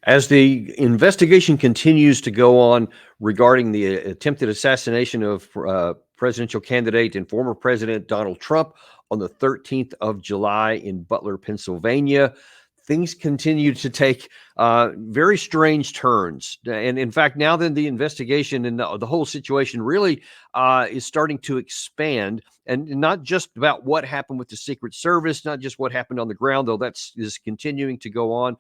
As the investigation continues to go on regarding the attempted assassination of presidential candidate and former President Donald Trump on the 13th of July in Butler, Pennsylvania, things continue to take very strange turns. And in fact, now then the investigation and the whole situation really is starting to expand, and not just about what happened with the Secret Service, not just what happened on the ground, though is continuing to go on.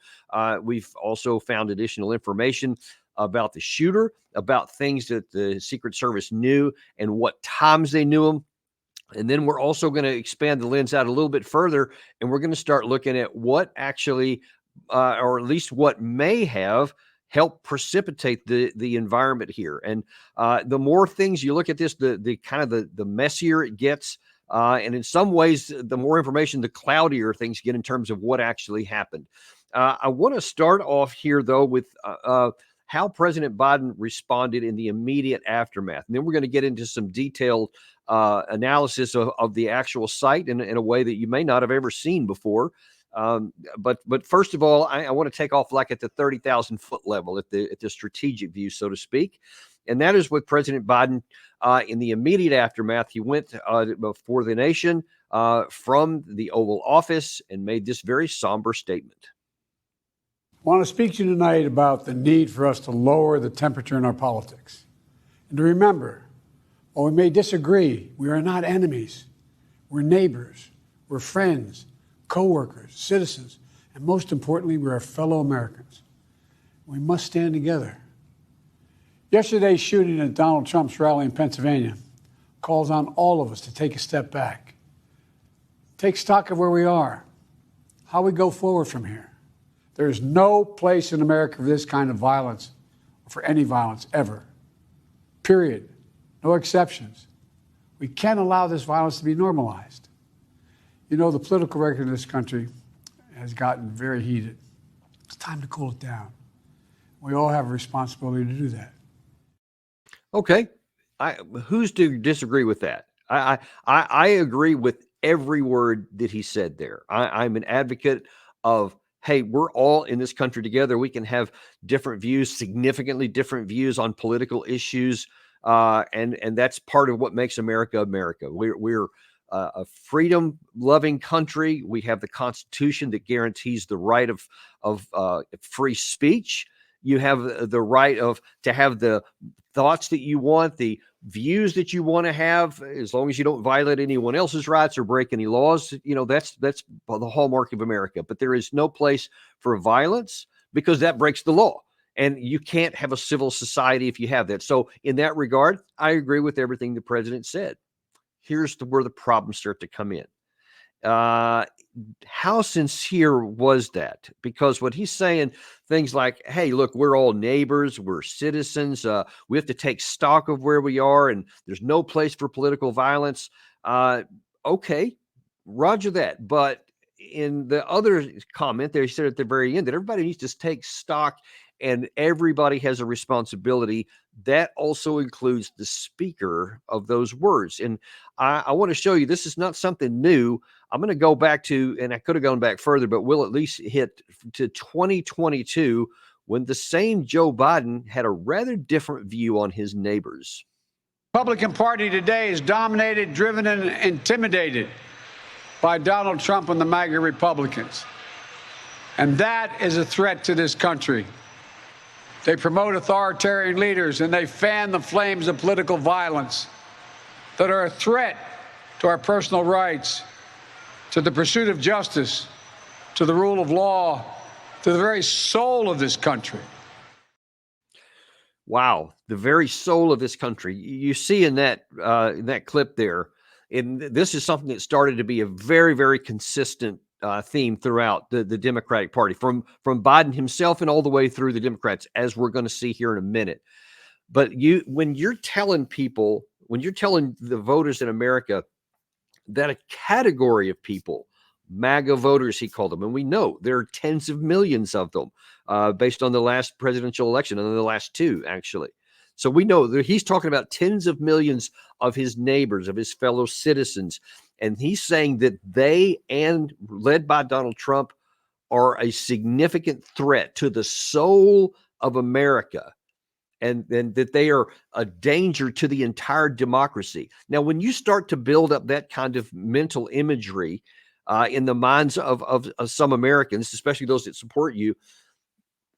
We've also found additional information about the shooter, about things that the Secret Service knew and what times they knew them. And then we're also going to expand the lens out a little bit further, and we're going to start looking at what actually, or at least what may have helped precipitate the environment here. And the more things you look at this, the kind of the messier it gets. And in some ways, the more information, the cloudier things get in terms of what actually happened. I want to start off here, though, with how President Biden responded in the immediate aftermath. And then we're going to get into some detailed analysis of the actual site in a way that you may not have ever seen before. But first of all, I want to take off like at the 30,000 foot level, at the strategic view, so to speak. And that is with President Biden in the immediate aftermath. He went before the nation from the Oval Office and made this very somber statement. I want to speak to you tonight about the need for us to lower the temperature in our politics. And to remember, while we may disagree, we are not enemies. We're neighbors, we're friends, co-workers, citizens, and most importantly, we're fellow Americans. We must stand together. Yesterday's shooting at Donald Trump's rally in Pennsylvania calls on all of us to take a step back, take stock of where we are, how we go forward from here. There is no place in America for this kind of violence, or for any violence ever. Period. No exceptions. We can't allow this violence to be normalized. You know, the political record in this country has gotten very heated. It's time to cool it down. We all have a responsibility to do that. Okay. Who's to disagree with that? I agree with every word that he said there. I'm an advocate of, hey, we're all in this country together. We can have different views, significantly different views on political issues. And that's part of what makes America America. We're a freedom-loving country. We have the Constitution that guarantees the right of free speech. You have the right to have the thoughts that you want, the views that you want to have, as long as you don't violate anyone else's rights or break any laws. You know, that's the hallmark of America. But there is no place for violence, because that breaks the law. And you can't have a civil society if you have that. So in that regard, I agree with everything the president said. Here's where the problems start to come in. How sincere was that? Because what he's saying, things like, hey, look, we're all neighbors, we're citizens, we have to take stock of where we are, and there's no place for political violence. Okay, roger that. But in the other comment there, he said at the very end that everybody needs to take stock and everybody has a responsibility. That also includes the speaker of those words. And I want to show you, this is not something new. I'm going to go back to, and I could have gone back further, but we'll at least hit to 2022, when the same Joe Biden had a rather different view on his neighbors. The Republican Party today is dominated, driven, and intimidated by Donald Trump and the MAGA Republicans. And that is a threat to this country. They promote authoritarian leaders, and they fan the flames of political violence that are a threat to our personal rights, to the pursuit of justice, to the rule of law, to the very soul of this country. Wow, the very soul of this country. You see in that clip there, and this is something that started to be a very, very consistent theme throughout the Democratic Party, from Biden himself and all the way through the Democrats, as we're going to see here in a minute. But when you're telling the voters in America that a category of people, MAGA voters, he called them, and we know there are tens of millions of them based on the last presidential election and the last two, actually. So we know that he's talking about tens of millions of his neighbors, of his fellow citizens. And he's saying that they, and led by Donald Trump, are a significant threat to the soul of America, and that they are a danger to the entire democracy. Now, when you start to build up that kind of mental imagery in the minds of some Americans, especially those that support you,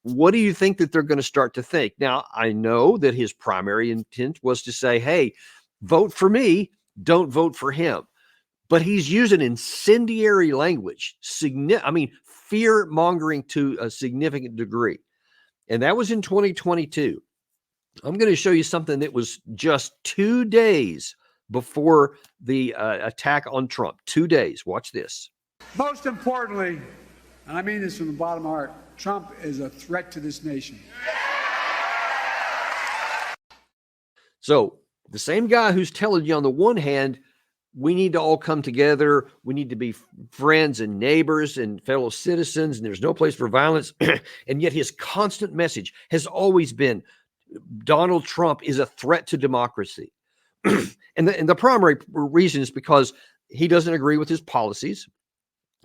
what do you think that they're going to start to think? Now, I know that his primary intent was to say, hey, vote for me, don't vote for him. But he's using incendiary language, fear mongering to a significant degree. And that was in 2022. I'm going to show you something that was just 2 days before the attack on Trump. 2 days. Watch this. Most importantly, and I mean this from the bottom of my heart, Trump is a threat to this nation. So the same guy who's telling you on the one hand, we need to all come together, we need to be friends and neighbors and fellow citizens, and there's no place for violence. And yet his constant message has always been Donald Trump is a threat to democracy. And the primary reason is because he doesn't agree with his policies.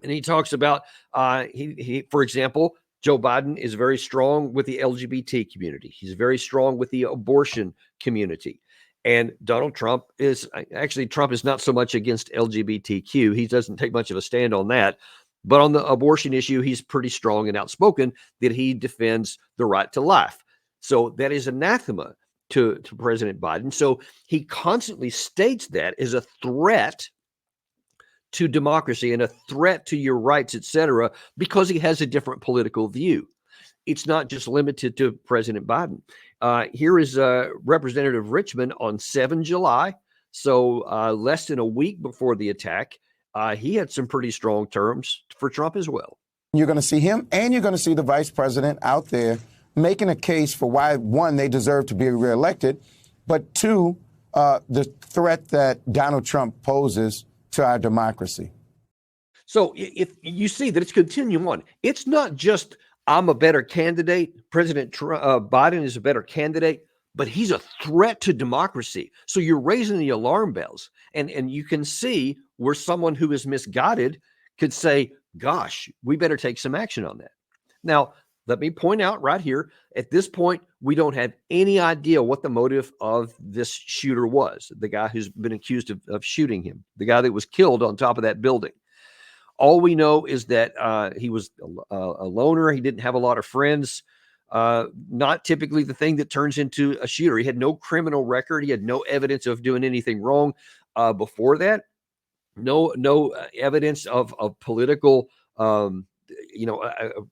And he talks about, for example, Joe Biden is very strong with the LGBT community. He's very strong with the abortion community. And Trump is not so much against LGBTQ. He doesn't take much of a stand on that. But on the abortion issue, he's pretty strong and outspoken that he defends the right to life. So that is anathema to President Biden. So he constantly states that as a threat to democracy and a threat to your rights, etc., because he has a different political view. It's not just limited to President Biden. Here is Representative Richmond on 7 July, so less than a week before the attack. He had some pretty strong terms for Trump as well. You're going to see him, and you're going to see the vice president out there making a case for why, one, they deserve to be reelected, but two, the threat that Donald Trump poses to our democracy. So if you see that it's continuing on, it's not just I'm a better candidate, President Biden is a better candidate, but he's a threat to democracy. So you're raising the alarm bells, and you can see where someone who is misguided could say, gosh, we better take some action on that. Now, let me point out right here, at this point, we don't have any idea what the motive of this shooter was, the guy who's been accused of shooting him, the guy that was killed on top of that building. All we know is that he was a loner. He didn't have a lot of friends. Not typically the thing that turns into a shooter. He had no criminal record. He had no evidence of doing anything wrong before that. No evidence of political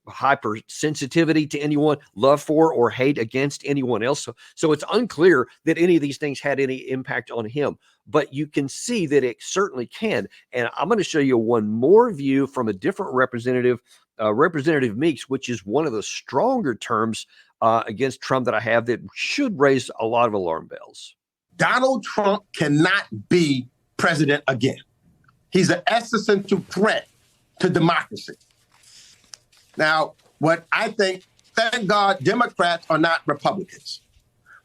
hypersensitivity to anyone, love for or hate against anyone else. So it's unclear that any of these things had any impact on him, but you can see that it certainly can. And I'm going to show you one more view from a different representative, Representative Meeks, which is one of the stronger terms against Trump that I have that should raise a lot of alarm bells. Donald Trump cannot be president again. He's an existential threat to democracy. Now, what I think, thank God, Democrats are not Republicans.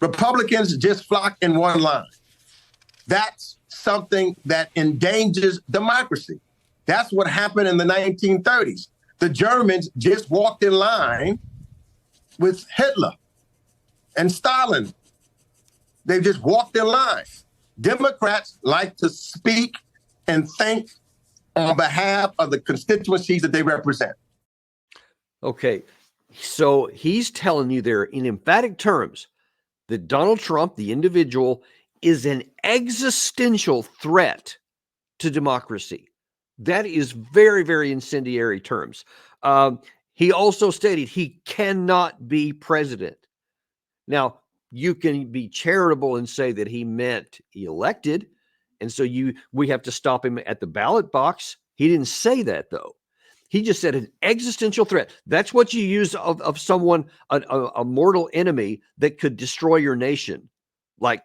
Republicans just flock in one line. That's something that endangers democracy. That's what happened in the 1930s. The Germans just walked in line with Hitler and Stalin. They just walked in line. Democrats like to speak and think on behalf of the constituencies that they represent. Okay, so he's telling you there in emphatic terms that Donald Trump, the individual, is an existential threat to democracy. That is very, very incendiary terms. He also stated he cannot be president. Now, you can be charitable and say that he meant elected, and so we have to stop him at the ballot box. He didn't say that, though. He just said an existential threat. That's what you use of someone, a mortal enemy that could destroy your nation, like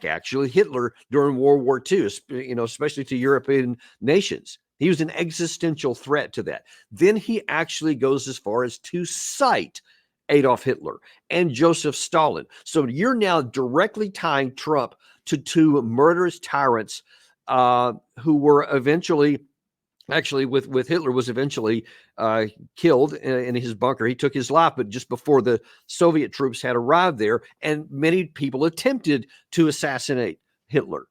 actually Hitler during World War II, especially to European nations. He was an existential threat to that. Then he actually goes as far as to cite Adolf Hitler and Joseph Stalin. So you're now directly tying Trump to two murderous tyrants who were eventually actually with Hitler was eventually killed in his bunker. He took his life, but just before the Soviet troops had arrived there, and many people attempted to assassinate Hitler.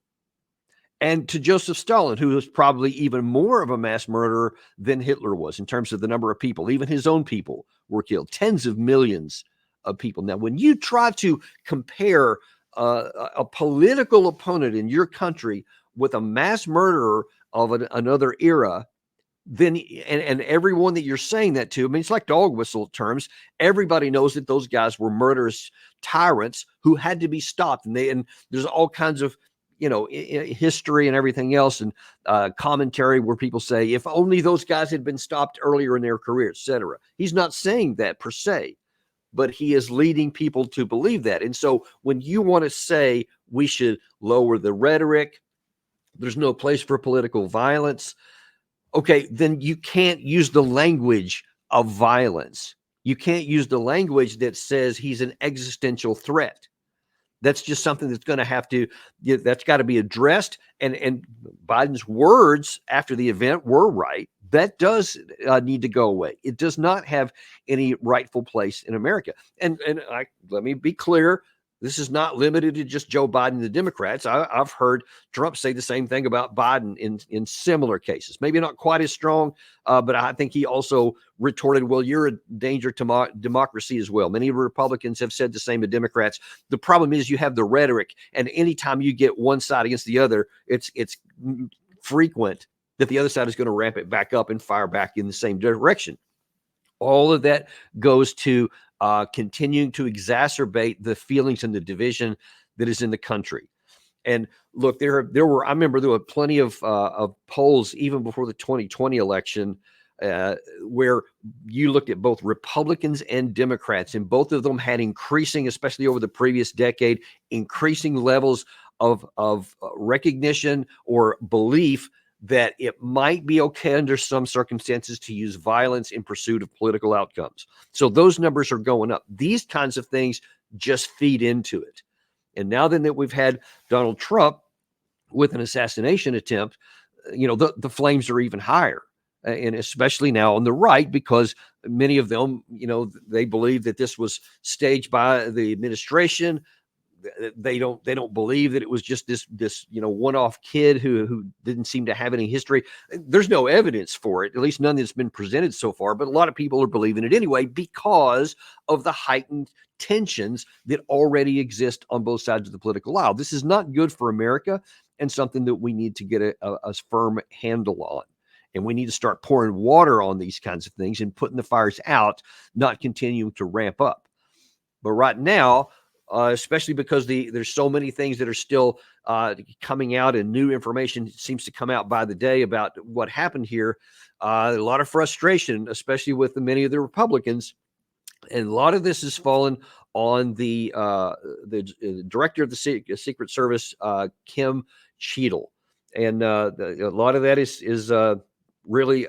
And to Joseph Stalin, who was probably even more of a mass murderer than Hitler was in terms of the number of people. Even his own people were killed, tens of millions of people. Now, when you try to compare a political opponent in your country with a mass murderer of another era, then and everyone that you're saying that to, I mean, it's like dog whistle terms. Everybody knows that those guys were murderous tyrants who had to be stopped, and there's all kinds of history and everything else, and commentary where people say if only those guys had been stopped earlier in their career, etc. He's not saying that per se, but he is leading people to believe that. And so when you want to say we should lower the rhetoric, there's no place for political violence, okay, then you can't use the language of violence. You can't use the language that says he's an existential threat. That's just something that's going to have to, that's got to be addressed. And Biden's words after the event were right. That does need to go away. It does not have any rightful place in America. And let me be clear. This is not limited to just Joe Biden and the Democrats. I've heard Trump say the same thing about Biden in similar cases. Maybe not quite as strong, but I think he also retorted, well, you're a danger to democracy as well. Many Republicans have said the same to Democrats. The problem is you have the rhetoric, and anytime you get one side against the other, it's frequent that the other side is going to ramp it back up and fire back in the same direction. All of that goes to continuing to exacerbate the feelings and the division that is in the country. And look, there were, I remember there were plenty of polls even before the 2020 election where you looked at both Republicans and Democrats, and both of them had increasing, especially over the previous decade, increasing levels of recognition or belief that it might be okay under some circumstances to use violence in pursuit of political outcomes. So those numbers are going up. These kinds of things just feed into it. And now then that we've had Donald Trump with an assassination attempt, the flames are even higher. And especially now on the right, because many of them, they believe that this was staged by the administration. They don't believe that it was just this one-off kid who didn't seem to have any history. There's no evidence for it, at least none that's been presented so far, but a lot of people are believing it anyway because of the heightened tensions that already exist on both sides of the political aisle. This is not good for America, and something that we need to get a firm handle on. And we need to start pouring water on these kinds of things and putting the fires out, not continuing to ramp up. But right now, especially because there's so many things that are still coming out, and new information seems to come out by the day about what happened here. A lot of frustration, especially with many of the Republicans, and a lot of this has fallen on the director of the Secret Service, Kim Cheatle, and a lot of that is really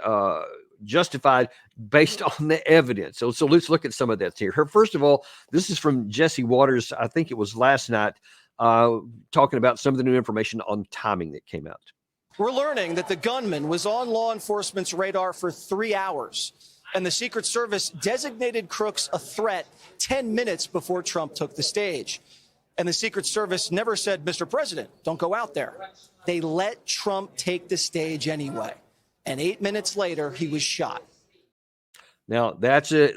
justified based on the evidence. So let's look at some of that here. First of all, this is from Jesse Waters. I think it was last night, talking about some of the new information on timing that came out. We're learning that the gunman was on law enforcement's radar for 3 hours, and the Secret Service designated Crooks a threat 10 minutes before Trump took the stage. And the Secret Service never said, Mr. President, don't go out there. They let Trump take the stage anyway. And 8 minutes later, he was shot. Now, that's a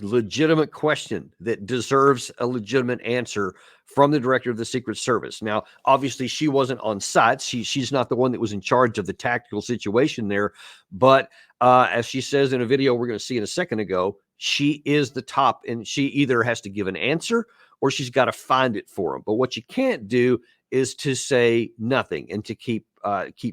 legitimate question that deserves a legitimate answer from the director of the Secret Service. Now, obviously, she wasn't on site. She's not the one that was in charge of the tactical situation there. But as she says in a video we're going to see in a second ago, she is the top, and she either has to give an answer or she's got to find it for him. But what you can't do is to say nothing and to keep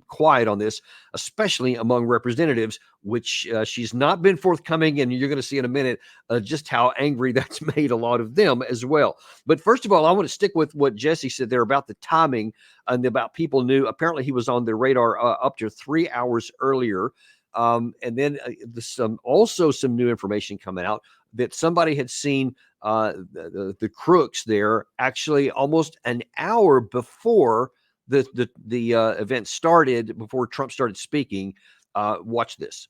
quiet on this, especially among representatives, which she's not been forthcoming. And you're going to see in a minute just how angry that's made a lot of them as well. But first of all, I want to stick with what Jesse said there about the timing and about people knew. Apparently, he was on the radar up to 3 hours earlier. And then also some new information coming out that somebody had seen the crooks there actually almost an hour before the event started, before Trump started speaking. Watch this.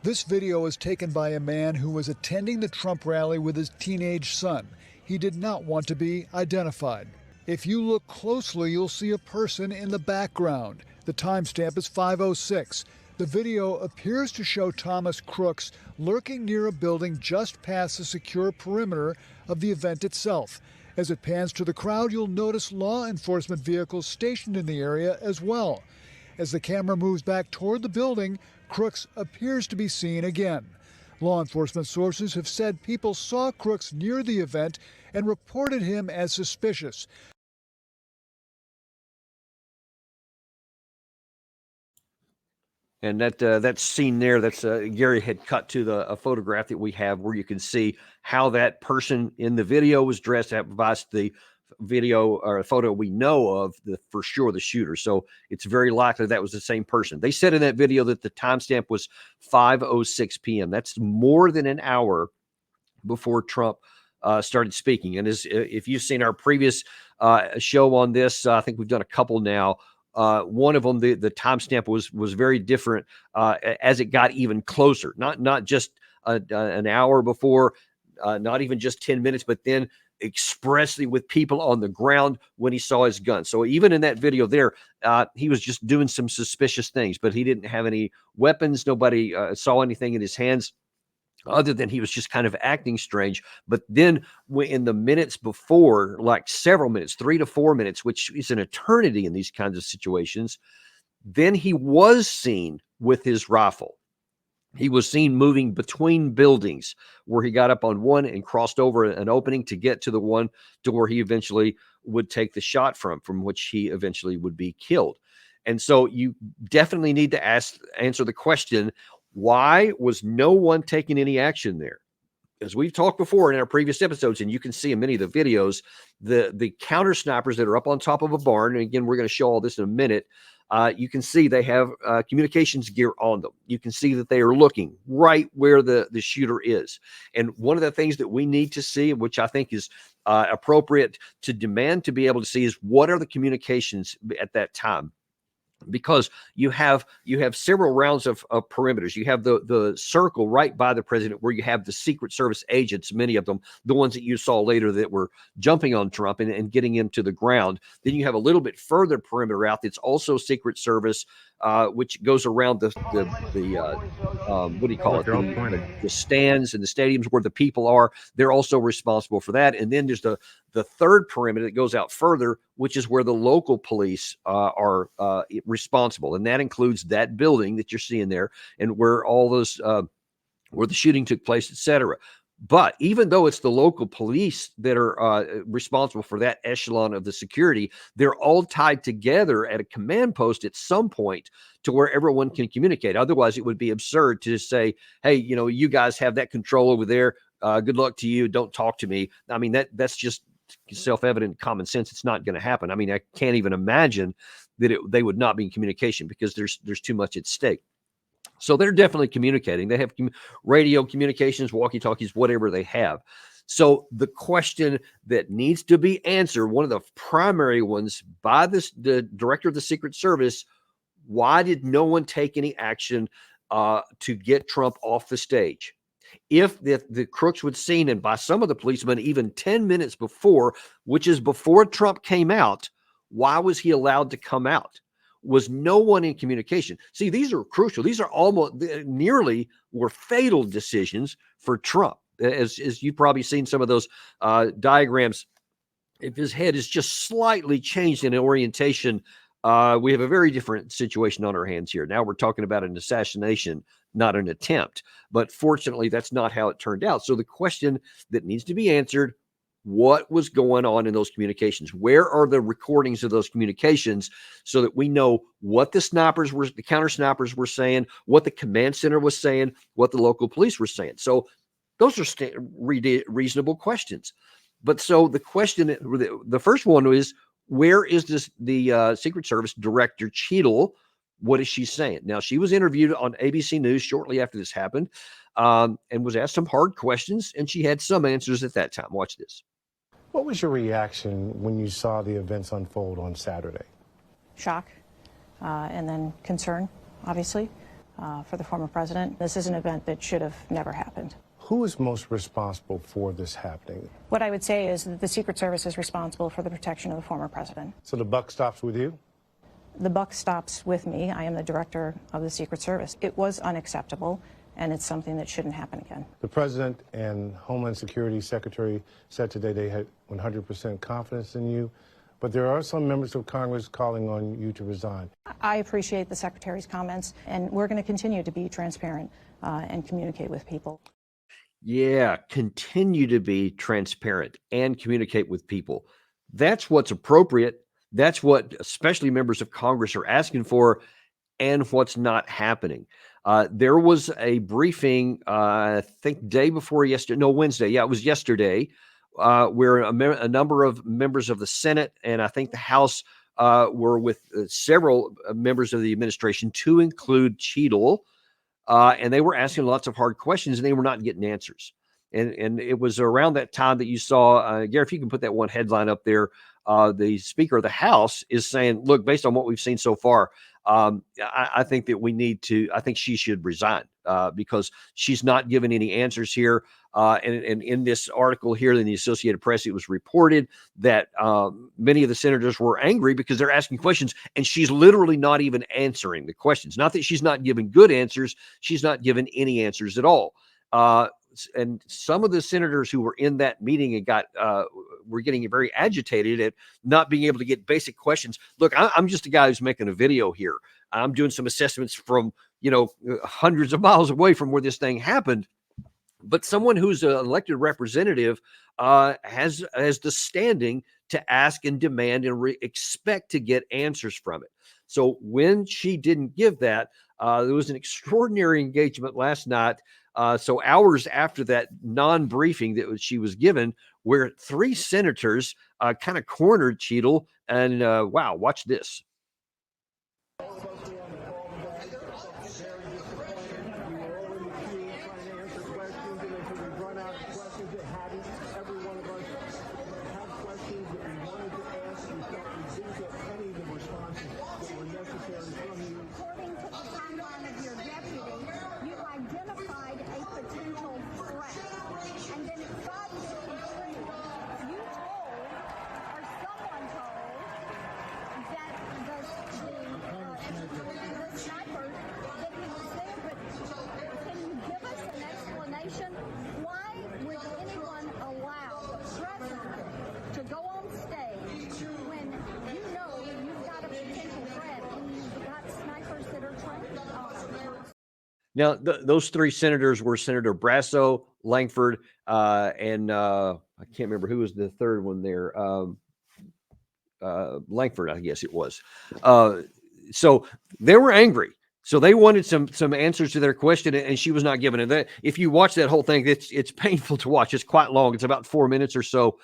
This video is taken by a man who was attending the Trump rally with his teenage son. He did not want to be identified. If you look closely, you'll see a person in the background. The timestamp is 5:06. The video appears to show Thomas Crooks lurking near a building just past the secure perimeter of the event itself. As it pans to the crowd, you'll notice law enforcement vehicles stationed in the area as well. As the camera moves back toward the building, Crooks appears to be seen again. Law enforcement sources have said people saw Crooks near the event and reported him as suspicious. And that scene there, that's Gary had cut to a photograph that we have where you can see how that person in the video was dressed. That provides the video or a photo we know of for sure the shooter. So it's very likely that was the same person. They said in that video that the timestamp was 5:06 p.m. That's more than an hour before Trump started speaking. And if you've seen our previous show on this, I think we've done a couple now. One of them, the timestamp was very different as it got even closer. Not just an hour before, not even just 10 minutes, but then expressly with people on the ground when he saw his gun. So even in that video there, he was just doing some suspicious things, but he didn't have any weapons. Nobody saw anything in his hands other than he was just kind of acting strange. But then in the minutes before, like several minutes, 3 to 4 minutes, which is an eternity in these kinds of situations, then he was seen with his rifle. He was seen moving between buildings where he got up on one and crossed over an opening to get to the one to where he eventually would take the shot from which he eventually would be killed. And so you definitely need to answer the question, why was no one taking any action there? As we've talked before in our previous episodes, and you can see in many of the videos, the counter snipers that are up on top of a barn, and again, we're going to show all this in a minute, you can see they have communications gear on them. You can see that they are looking right where the shooter is. And one of the things that we need to see, which I think is appropriate to demand to be able to see, is what are the communications at that time? Because you have several rounds of perimeters. You have the circle right by the president where you have the Secret Service agents, many of them, the ones that you saw later that were jumping on Trump and getting him to the ground. Then you have a little bit further perimeter out that's also Secret Service, which goes around the what do you call it? The stands and the stadiums where the people are. They're also responsible for that. And then there's the third perimeter that goes out further, which is where the local police are responsible. And that includes that building that you're seeing there and where all those, where the shooting took place, et cetera. But even though it's the local police that are responsible for that echelon of the security, they're all tied together at a command post at some point to where everyone can communicate. Otherwise, it would be absurd to just say, hey, you guys have that control over there. Good luck to you. Don't talk to me. I mean, that's just self-evident common sense. It's not going to happen. I mean, I can't even imagine that they would not be in communication because there's too much at stake. So they're definitely communicating. They have radio communications, walkie-talkies, whatever they have. So the question that needs to be answered, one of the primary ones by the director of the Secret Service, why did no one take any action to get Trump off the stage? If the crooks would seen, and by some of the policemen even 10 minutes before, which is before Trump came out, why was he allowed to come out? Was no one in communication? See, these are crucial. These are almost nearly were fatal decisions for Trump. As you've probably seen some of those diagrams, if his head is just slightly changed in orientation, we have a very different situation on our hands here. Now we're talking about an assassination, not an attempt. But fortunately, that's not how it turned out. So the question that needs to be answered, what was going on in those communications? Where are the recordings of those communications so that we know what the counter snipers were saying, what the command center was saying, what the local police were saying? So those are reasonable questions. But so the question, the first one is, where is the Secret Service Director Cheatle? What is she saying? Now, she was interviewed on ABC News shortly after this happened and was asked some hard questions, and she had some answers at that time. Watch this. What was your reaction when you saw the events unfold on Saturday? Shock and then concern, obviously. for the former president. This is an event that should have never happened. Who is most responsible for this happening? What I would say is that the Secret Service is responsible for the protection of the former president. So the buck stops with you? The buck stops with me. I am the director of the Secret Service. It was unacceptable, and it's something that shouldn't happen again. The president and Homeland Security Secretary said today they had 100% confidence in you, but there are some members of Congress calling on you to resign. I appreciate the Secretary's comments, and we're going to continue to be transparent and communicate with people. Yeah, continue to be transparent and communicate with people. That's what's appropriate. That's what especially members of Congress are asking for, and what's not happening. There was a briefing, I think day before yesterday, no, Wednesday. Yeah, it was yesterday, where a number of members of the Senate and I think the House were with several members of the administration, to include Cheatle, and they were asking lots of hard questions, and they were not getting answers. And it was around that time that you saw, Gary, if you can put that one headline up there, the Speaker of the House is saying, look, based on what we've seen so far, I think that I think she should resign because she's not given any answers here. And in this article here in the Associated Press, it was reported that many of the senators were angry because they're asking questions and she's literally not even answering the questions. Not that she's not giving good answers. She's not given any answers at all. And some of the senators who were in that meeting and were getting very agitated at not being able to get basic questions. Look, I'm just a guy who's making a video here. I'm doing some assessments from, hundreds of miles away from where this thing happened. But someone who's an elected representative has the standing to ask and demand and expect to get answers from it. So when she didn't give that, there was an extraordinary engagement last night. So hours after that non-briefing that she was given, where three senators kind of cornered Cheatle, and wow, watch this. Why would anyone allow the president to go on stage when you know you've got a potential threat and you've got snipers that are trained? Now, those three senators were Senator Barrasso, Langford, and I can't remember who was the third one there. Langford, I guess it was. So they were angry. So they wanted some answers to their question, and she was not giving it. If you watch that whole thing, it's painful to watch. It's quite long. It's about 4 minutes or so.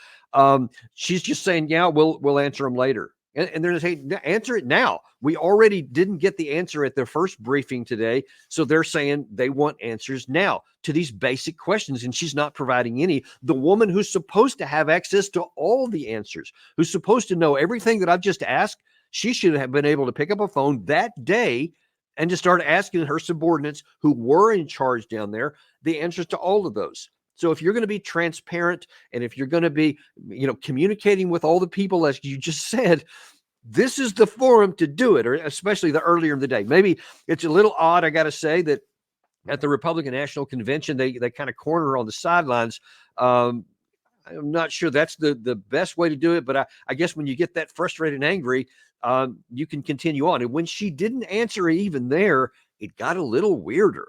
She's just saying, "Yeah, we'll answer them later," and they're saying, "Answer it now." We already didn't get the answer at their first briefing today, so they're saying they want answers now to these basic questions, and she's not providing any. The woman who's supposed to have access to all the answers, who's supposed to know everything that I've just asked, she should have been able to pick up a phone that day and to start asking her subordinates who were in charge down there the answers to all of those. So if you're going to be transparent and if you're going to be, communicating with all the people, as you just said, this is the forum to do it, or especially the earlier in the day. Maybe it's a little odd, I got to say, that at the Republican National Convention, they kind of corner her on the sidelines. I'm not sure that's the best way to do it, but I guess when you get that frustrated and angry, you can continue on. And when she didn't answer even there, it got a little weirder.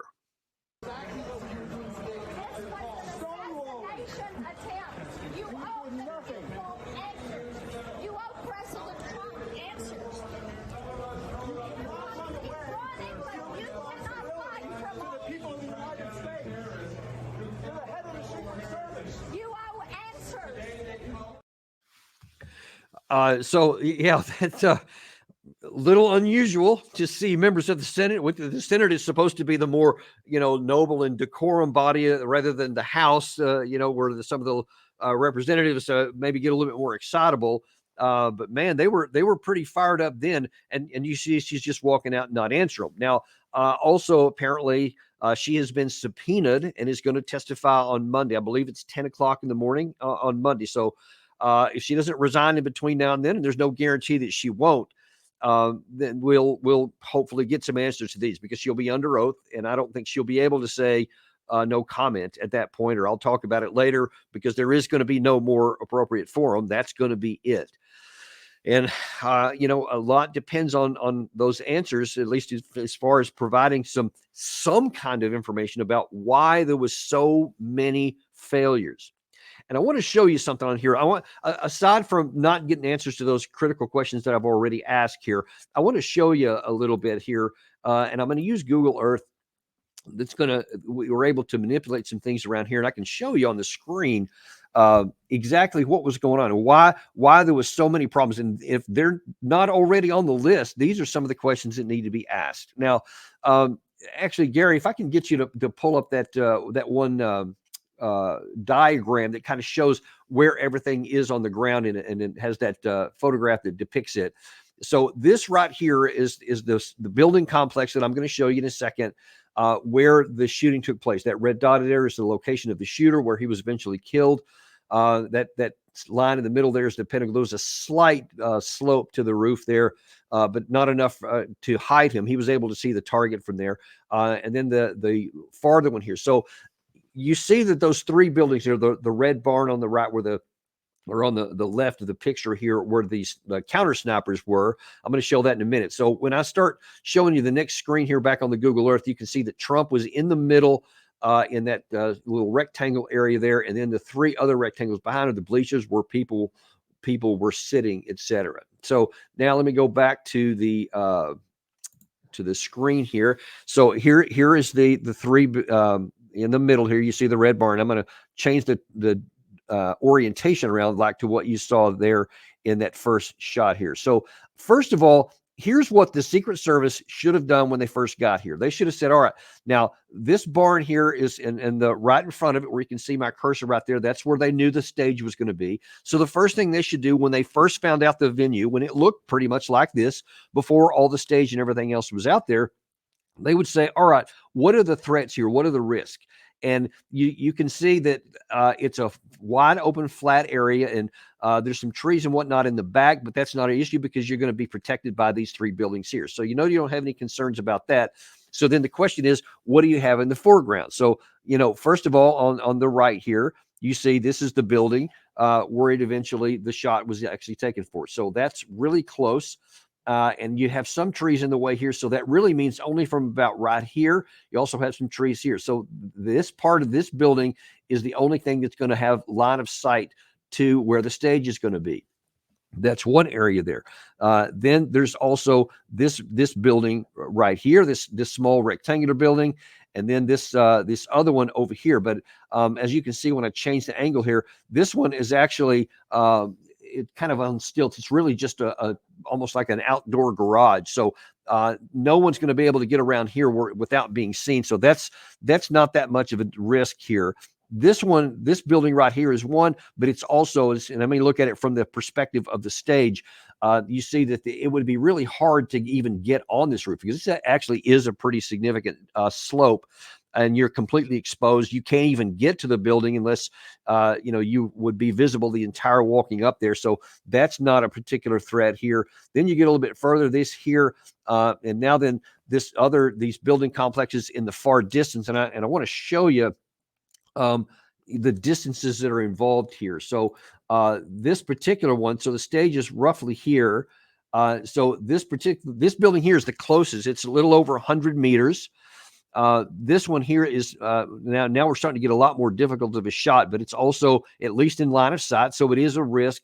So yeah, that's a little unusual to see members of the Senate. The Senate is supposed to be the more, noble and decorum body rather than the House, where some of the representatives maybe get a little bit more excitable. But man, they were pretty fired up then. And you see, she's just walking out and not answering them. Now, also, apparently, she has been subpoenaed and is going to testify on Monday. I believe it's 10 o'clock in the morning on Monday. So if she doesn't resign in between now and then, and there's no guarantee that she won't, then we'll hopefully get some answers to these, because she'll be under oath, and I don't think she'll be able to say no comment at that point, or I'll talk about it later, because there is going to be no more appropriate forum. That's going to be it. And, a lot depends on those answers, at least as far as providing some kind of information about why there was so many failures. And I want to show you something on here. I want, aside from not getting answers to those critical questions that I've already asked here, I want to show you a little bit here. And I'm going to use Google Earth. We were able to manipulate some things around here, and I can show you on the screen exactly what was going on and why there was so many problems. And if they're not already on the list, these are some of the questions that need to be asked. Now, actually, Gary, if I can get you to pull up that one diagram that kind of shows where everything is on the ground, and it has that photograph that depicts it. So this right here is the building complex that I'm going to show you in a second, where the shooting took place. That red dotted area is the location of the shooter, where he was eventually killed. That line in the middle there is the Pentagon. There was a slight slope to the roof there, but not enough to hide him. He was able to see the target from there. And then the farther one here. So you see that those three buildings here, the red barn on the right, or on the left of the picture here, where the counter snipers were. I'm going to show that in a minute. So when I start showing you the next screen here back on the Google Earth, you can see that Trump was in the middle in that little rectangle area there, and then the three other rectangles behind it, the bleachers, where people were sitting, etc. So now let me go back to the screen here. So here is the three in the middle here. You see the red barn. I'm going to change the orientation around, like to what you saw there in that first shot here. So first of all, here's what the Secret Service should have done when they first got here. They should have said, all right, now this barn here is in the right in front of it, where you can see my cursor right there. That's where they knew the stage was going to be. So the first thing they should do when they first found out the venue, when it looked pretty much like this before all the stage and everything else was out there, they would say, all right, what are the threats here? What are the risks? And you can see that it's a wide open flat area, and there's some trees and whatnot in the back, but that's not an issue, because you're going to be protected by these three buildings here. So you don't have any concerns about that. So then the question is, what do you have in the foreground? So, first of all, on the right here, you see this is the building where eventually the shot was actually taken for. So that's really close. And you have some trees in the way here. So that really means only from about right here. You also have some trees here. So this part of this building is the only thing that's going to have line of sight to where the stage is going to be. That's one area there. Then there's also this building right here, this small rectangular building, and then this other one over here. But as you can see, when I change the angle here, this one is actually it kind of on stilts. It's really just a almost like an outdoor garage. So no one's going to be able to get around here without being seen. So that's not that much of a risk here. This building right here is one, but it's also, and I mean, look at it from the perspective of the stage. You see that it would be really hard to even get on this roof, because this actually is a pretty significant slope, and you're completely exposed. You can't even get to the building unless, you would be visible the entire walking up there. So that's not a particular threat here. Then you get a little bit further, this here, and now then these building complexes in the far distance. And I want to show you the distances that are involved here. So this particular one, so the stage is roughly here. So this building here is the closest. It's a little over 100 meters. This one here is now we're starting to get a lot more difficult of a shot, but it's also at least in line of sight, so it is a risk.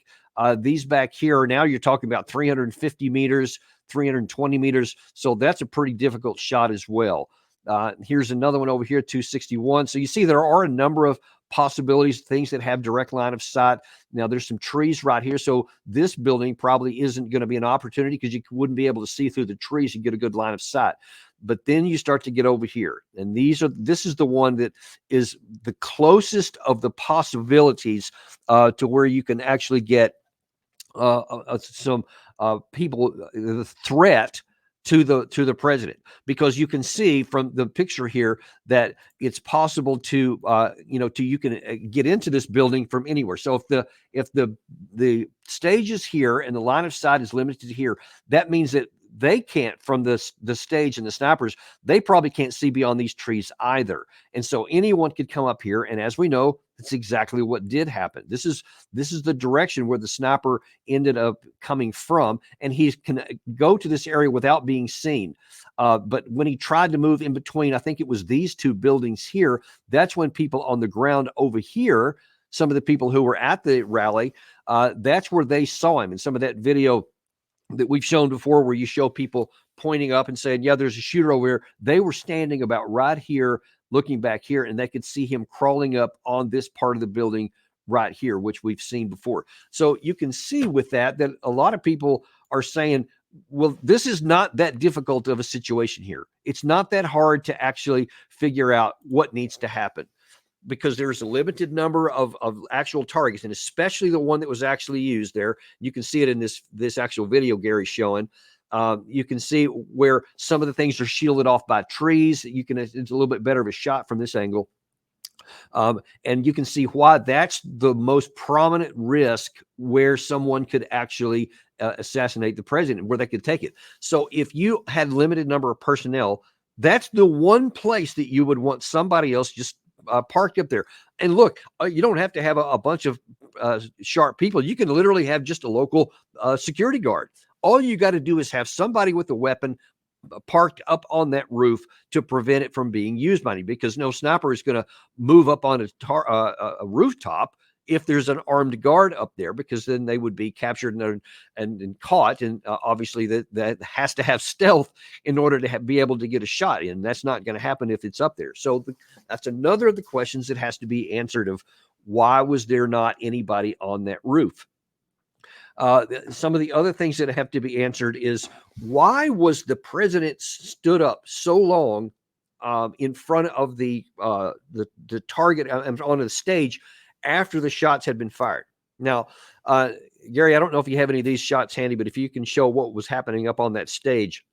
These back here, now you're talking about 350 meters, 320 meters, so that's a pretty difficult shot as well. Here's another one over here, 261. So you see there are a number of possibilities, things that have direct line of sight. Now there's some trees right here, so this building probably isn't going to be an opportunity, because you wouldn't be able to see through the trees and get a good line of sight. But then you start to get over here, and this is the one that is the closest of the possibilities to where you can actually get some people, the threat to the president, because you can see from the picture here that it's possible to you can get into this building from anywhere. So if the stage is here and the line of sight is limited to here, that means that they can't, from the stage and the snipers, they probably can't see beyond these trees either. And so anyone could come up here, and as we know, that's exactly what did happen. This is the direction where the sniper ended up coming from, and he can go to this area without being seen. But when he tried to move in between, I think it was these two buildings here, that's when people on the ground over here, some of the people who were at the rally, that's where they saw him. And some of that video that we've shown before, where you show people pointing up and saying, yeah, there's a shooter over here, they were standing about right here, looking back here, and they could see him crawling up on this part of the building right here, which we've seen before. So you can see with that a lot of people are saying, well, this is not that difficult of a situation here. It's not that hard to actually figure out what needs to happen, because there's a limited number of actual targets, and especially the one that was actually used there. You can see it in this actual video Gary's showing. You can see where some of the things are shielded off by trees. It's a little bit better of a shot from this angle. And you can see why that's the most prominent risk where someone could actually assassinate the president, where they could take it. So if you had limited number of personnel, that's the one place that you would want somebody else just parked up there. And look, you don't have to have a bunch of sharp people. You can literally have just a local security guard. All you got to do is have somebody with a weapon parked up on that roof to prevent it from being used by him, because no sniper is going to move up on a rooftop if there's an armed guard up there, because then they would be captured and caught. And obviously that has to have stealth in order to be able to get a shot in. That's not going to happen if it's up there. So that's another of the questions that has to be answered, of why was there not anybody on that roof? Some of the other things that have to be answered is, why was the president stood up so long in front of the target on the stage after the shots had been fired? Now, Gary, I don't know if you have any of these shots handy, but if you can show what was happening up on that stage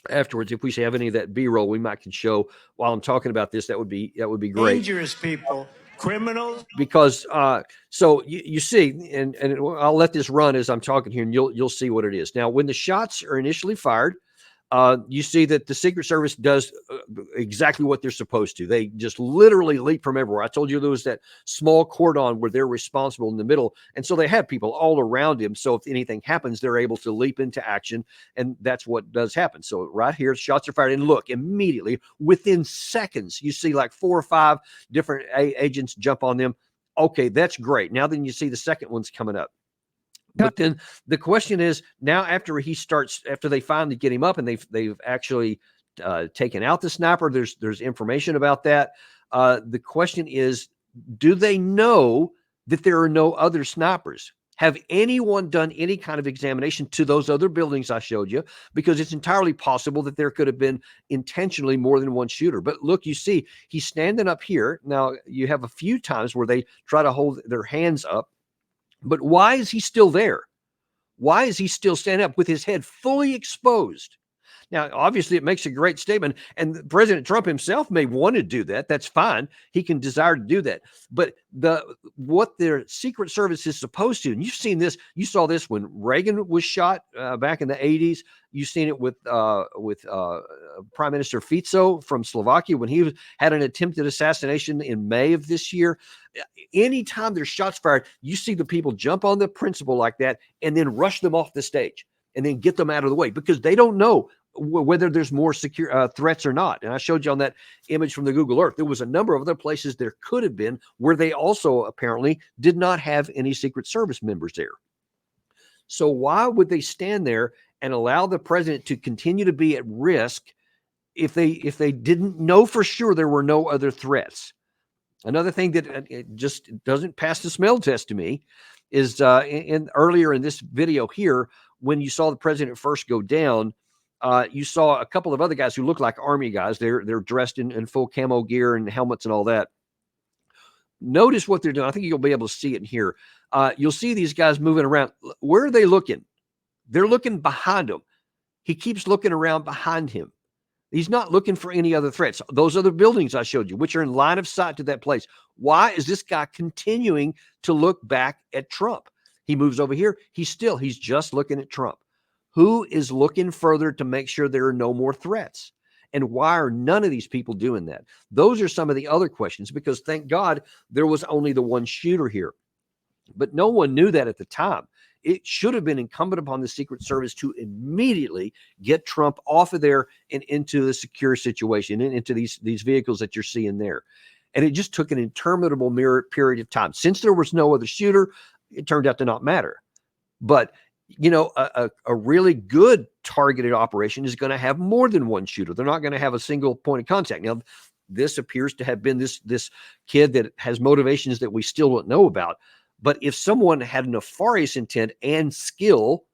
afterwards, if we have any of that B-roll, we might can show while I'm talking about this. That would be great. Dangerous people, criminals. Because so you see, and I'll let this run as I'm talking here, and you'll see what it is. Now, when the shots are initially fired, you see that the Secret Service does exactly what they're supposed to. They just literally leap from everywhere. I told you there was that small cordon where they're responsible in the middle. And so they have people all around him. So if anything happens, they're able to leap into action. And that's what does happen. So right here, shots are fired. And look, immediately, within seconds, you see like 4 or 5 different agents jump on them. Okay, that's great. Now then you see the second one's coming up. But then the question is, now after they finally get him up and they've actually taken out the sniper, there's information about that. The question is, do they know that there are no other snipers? Have anyone done any kind of examination to those other buildings I showed you? Because it's entirely possible that there could have been intentionally more than one shooter. But look, you see, he's standing up here. Now, you have a few times where they try to hold their hands up. But why is he still there? Why is he still standing up with his head fully exposed? Now, obviously, it makes a great statement, and President Trump himself may want to do that. That's fine. He can desire to do that. But what their Secret Service is supposed to, and you've seen this, you saw this when Reagan was shot back in the 80s. You've seen it with Prime Minister Fico from Slovakia when he had an attempted assassination in May of this year. Anytime there's shots fired, you see the people jump on the principal like that and then rush them off the stage and then get them out of the way, because they don't know whether there's more secure threats or not. And I showed you on that image from the Google Earth, there was a number of other places there could have been where they also apparently did not have any Secret Service members there. So why would they stand there and allow the president to continue to be at risk if they didn't know for sure there were no other threats? Another thing that it just doesn't pass the smell test to me is earlier in this video here, when you saw the president first go down, you saw a couple of other guys who look like army guys. They're dressed in full camo gear and helmets and all that. Notice what they're doing. I think you'll be able to see it in here. You'll see these guys moving around. Where are they looking? They're looking behind them. He keeps looking around behind him. He's not looking for any other threats. Those other buildings I showed you, which are in line of sight to that place. Why is this guy continuing to look back at Trump? He moves over here. He's just looking at Trump. Who is looking further to make sure there are no more threats? And why are none of these people doing that? Those are some of the other questions, because thank God there was only the one shooter here. But no one knew that at the time. It should have been incumbent upon the Secret Service to immediately get Trump off of there and into a secure situation and into these vehicles that you're seeing there. And it just took an interminable period of time. Since there was no other shooter, it turned out to not matter. But a really good targeted operation is going to have more than one shooter. They're not going to have a single point of contact. Now, this appears to have been this kid that has motivations that we still don't know about. But if someone had a nefarious intent and skill,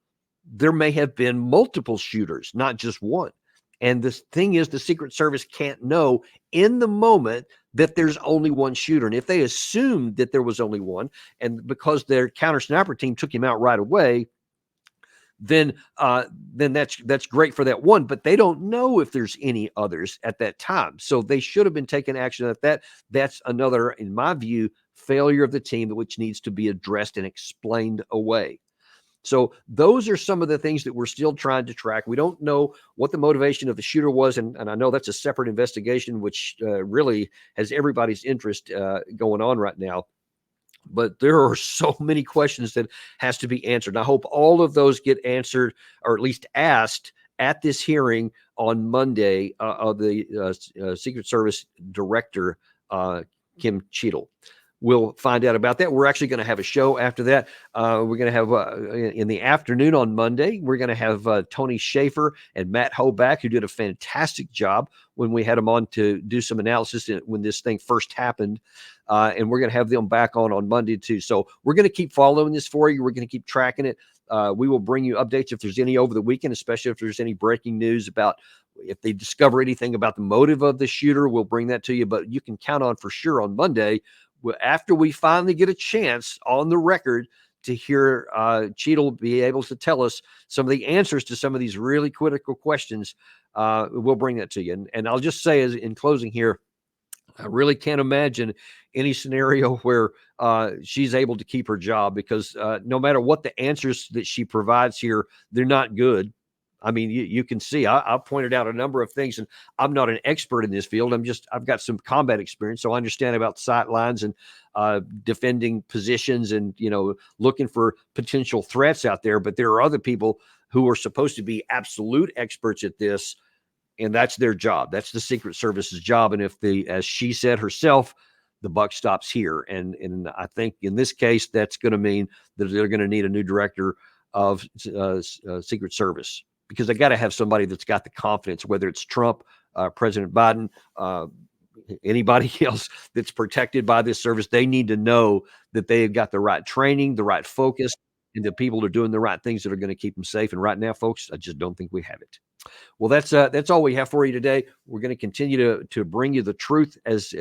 there may have been multiple shooters, not just one. And the thing is, the Secret Service can't know in the moment that there's only one shooter. And if they assumed that there was only one, and because their counter sniper team took him out right away, then that's great for that one, but they don't know if there's any others at that time. So they should have been taking action at that. That's another, in my view, failure of the team, which needs to be addressed and explained away. So those are some of the things that we're still trying to track. We don't know what the motivation of the shooter was, and I know that's a separate investigation, which really has everybody's interest going on right now. But there are so many questions that has to be answered. And I hope all of those get answered, or at least asked, at this hearing on Monday of the Secret Service Director, Kim Cheatle. We'll find out about that. We're actually going to have a show after that. We're going to have in the afternoon on Monday, we're going to have Tony Schaefer and Matt Hoback, who did a fantastic job when we had them on to do some analysis when this thing first happened. And we're going to have them back on Monday too. So we're going to keep following this for you. We're going to keep tracking it. We will bring you updates if there's any over the weekend, especially if there's any breaking news about if they discover anything about the motive of the shooter. We'll bring that to you. But you can count on for sure on Monday, after we finally get a chance on the record to hear Cheatle be able to tell us some of the answers to some of these really critical questions, we'll bring that to you. And I'll just say, as in closing here, I really can't imagine any scenario where she's able to keep her job, because no matter what the answers that she provides here, they're not good. I mean, you can see, I pointed out a number of things, and I'm not an expert in this field. I've got some combat experience, so I understand about sight lines and defending positions and, looking for potential threats out there. But there are other people who are supposed to be absolute experts at this, and that's their job. That's the Secret Service's job. And as she said herself, the buck stops here. And I think in this case, that's going to mean that they're going to need a new director of Secret Service, because they got to have somebody that's got the confidence, whether it's Trump, President Biden, anybody else that's protected by this service. They need to know that they've got the right training, the right focus, and the people are doing the right things that are going to keep them safe. And right now, folks, I just don't think we have it. Well, that's all we have for you today. We're going to continue to bring you the truth as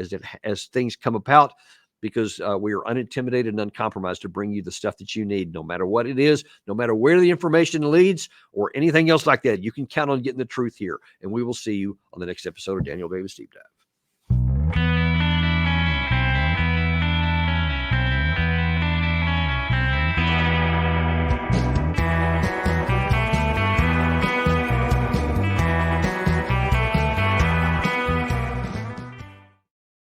things come about, because we are unintimidated and uncompromised to bring you the stuff that you need, no matter what it is, no matter where the information leads or anything else like that. You can count on getting the truth here, and we will see you on the next episode of Daniel Davis Deep Dive.